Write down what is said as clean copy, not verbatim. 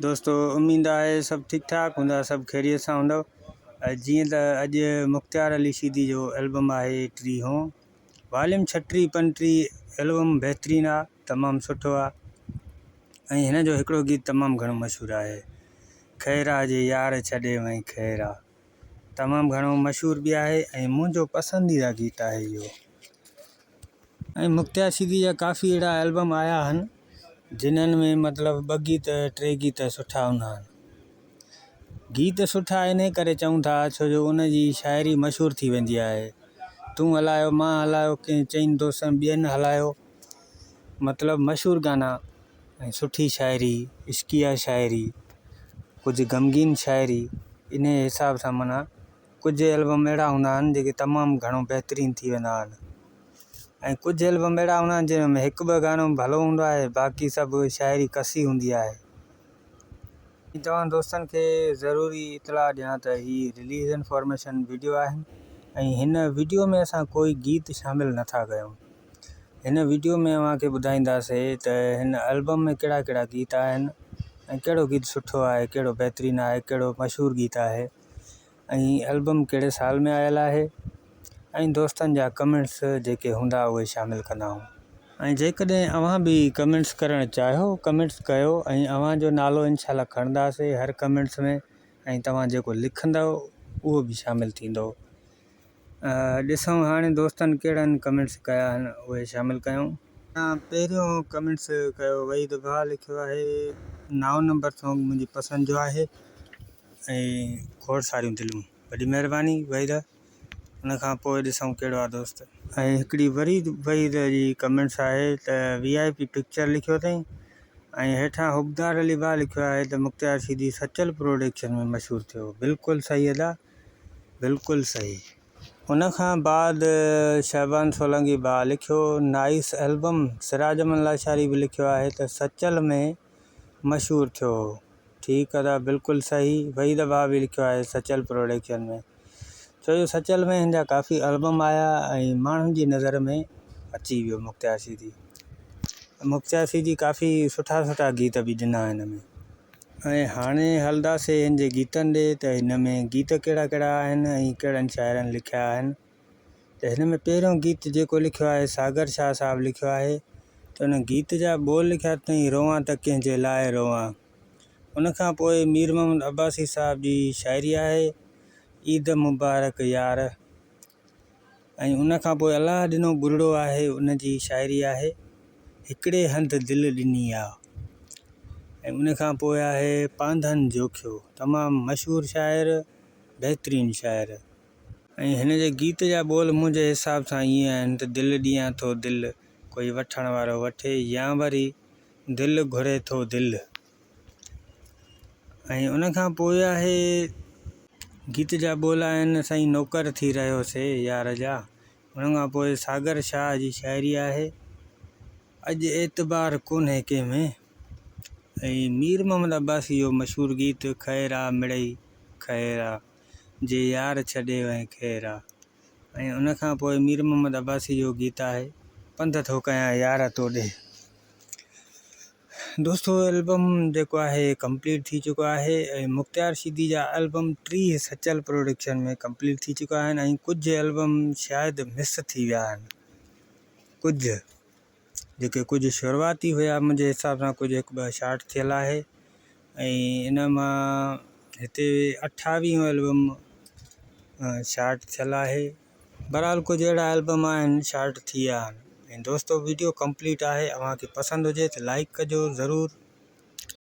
दोस्तों उम्मीद है सब ठीक ठाक हूंदा, सब खैरियत सां हूंदव। जीअं त अॼु मुख़्तियार अली शीदी जो एल्बम आहे 30हों वॉल्यूम 36 35 एल्बम बहितरीनु आहे, तमामु सुठो आहे। ऐं हिन जो हिकिड़ो गीत तमामु घणो मशहूरु आहे, खैरा जे यार छॾे वई खैरा, तमामु घणो मशहूरु बि आहे ऐं मुंहिंजो पसंदीदा गीत आहे इहो। ऐं मुख़्तियार शीदी जा काफ़ी अहिड़ा एल्बम आया आहिनि जिन्हनि में मतिलबु 2 गीत 3 गीत सुठा हूंदा आहिनि। गीत सुठा इन करे चऊं था छो जो उन जी शाइरी मशहूरु थी वेंदी आहे। तूं हलायो मां हलायो कंहिं चइनि दोस्तनि ॿियनि हलायो, मतिलबु मशहूरु गाना ऐं सुठी शाइरी, इश्किया शाइरी, कुझु ग़मगीन शाइरी, इन हिसाब सां माना कुझु एल्बम अहिड़ा हूंदा आहिनि जेके तमामु घणो बहितरीनु थी वेंदा आहिनि। ऐं कुझु एल्बम अहिड़ा हूंदा आहिनि जंहिंमें 1-2 गानो भलो हूंदो आहे, बाक़ी सभु शाइरी कसी हूंदी आहे। तव्हां दोस्तनि खे ज़रूरी इतलाह ॾियां त हीअ रिलीज़ इंफॉर्मेशन वीडियो आहिनि ऐं हिन वीडियो में असां कोई गीत शामिलु नथा कयूं। हिन वीडियो में अव्हांखे ॿुधाईंदासीं त हिन एल्बम में कहिड़ा कहिड़ा गीत आहिनि ऐं कहिड़ो गीत सुठो आहे, कहिड़ो बहितरीनु आहे, कहिड़ो मशहूरु गीत आहे ऐं एल्बम कहिड़े साल में आयल आहे, ऐं दोस्तनि जा कमेंट्स जेके हूंदा उहे शामिलु कंदा आहियूं। ऐं जेकॾहिं अव्हां बि कमेंट्स करणु चाहियो, कमेंट्स कयो ऐं अव्हांजो नालो इंशाल्लाह खणंदासीं हर कमेंट्स में, ऐं तव्हां जेको लिखंदव उहो बि शामिलु थींदो। ॾिसूं हाणे दोस्तनि कहिड़नि कमेंट्स कया आहिनि उहे शामिलु कयूं। पहिरियों कमेंट्स कयो वहीद भाउ लिखियो आहे, 9 नंबर सॉन्ग मुंहिंजी पसंदि जो आहे ऐं खोड़ सारियूं दिलूं, वॾी महिरबानी वहीद। उन खां पोइ ॾिसूं कहिड़ो आहे दोस्त। ऐं हिकिड़ी वरी वहीद जी कमेंट्स आहे त VIP पिक्चर लिखियो अथई ऐं हेठां हुबदार अली भाउ लिखियो आहे त मुख़्तियार शीदी सचल प्रोडक्शन में मशहूरु थियो। बिल्कुलु सही अदा, बिल्कुलु सही। उन खां बाद शहबान सोलंकी भाउ लिखियो नाइस एल्बम। सिराज अमन लाशारी बि लिखियो आहे त सचल में मशहूरु थियो। ठीकु अदा, बिल्कुलु सही। वहीद भाउ बि लिखियो आहे सचल प्रोडक्शन में, छो जो सचल में हिन जा काफ़ी एल्बम आया ऐं माण्हुनि जी नज़र में अची वियो मुख़्तियार शीदी। मुख़्तियार शीदी काफ़ी सुठा सुठा गीत बि ॾिना हिन में। ऐं हाणे हलंदासीं हिन जे गीतनि ॾे त हिन में गीत कहिड़ा कहिड़ा आहिनि ऐं कहिड़नि शाइरनि लिखिया आहिनि। त हिन में पहिरियों गीत जेको लिखियो आहे सागर शाह साहब लिखियो आहे, त उन गीत जा ॿोल लिखिया अथई रोवां त कंहिंजे लाइ रोवां। उन खां पोइ मीर मोहम्मद अब्बासी साहब जी शाइरी आहे ईद मुबारक यार, ऐं उन खां पोइ अलाह ॾिनो बुरड़ो आहे, उन जी शाइरी आहे हिकिड़े हंधि दिलि ॾिनी आहे। ऐं उन खां पोइ आहे पांधन जोखियो, तमामु मशहूरु शाइर, बहितरीनु शाइर। ऐं हिन जे गीत जा ॿोल मुंहिंजे हिसाब सां ईअं आहिनि त दिलि ॾियां थो दिलि, कोई वठण वारो वठे या वरी दिलि घुरे थो दिलि। ऐं उन खां पोइ आहे गीत जा ॿोल आहिनि साईं नौकर थी रहियोसीं यार जा। उन खां पोइ सागर शाह जी शाइरी आहे अॼु एतबार कोन्हे कंहिंमें। ऐं मीर मोहम्मद अब्बासी जो मशहूरु गीत खैरा मिड़ई खैरा जे यार छॾे वई खैरा। ऐं उन खां पोइ मीर मोहम्मद अब्बासी जो गीत आहे पंध थो कयां यार तोॾे। दोस्तों एल्बम जेको आहे कंप्लीट थी चुको आहे ऐं मुख़्तियार शीदी जा एल्बम 30 सचल प्रोडक्शन में कंप्लीट थी चुका आहिनि ऐं कुझु एल्बम शायदि मिस थी विया आहिनि, कुझु जेके कुझु शुरूआती हुया मुंहिंजे हिसाब सां, कुझु 1-2 शार्ट थियल आहे ऐं इन मां हिते 28 एल्बम शार्ट थियल आहे। बहरहाल कुझु अहिड़ा एल्बम आहिनि शार्ट थी विया आहिनि। ऐं दोस्तों वीडियो कंप्लीट आहे, अव्हांखे पसंदि हुजे त लाइक कजो ज़रूरु।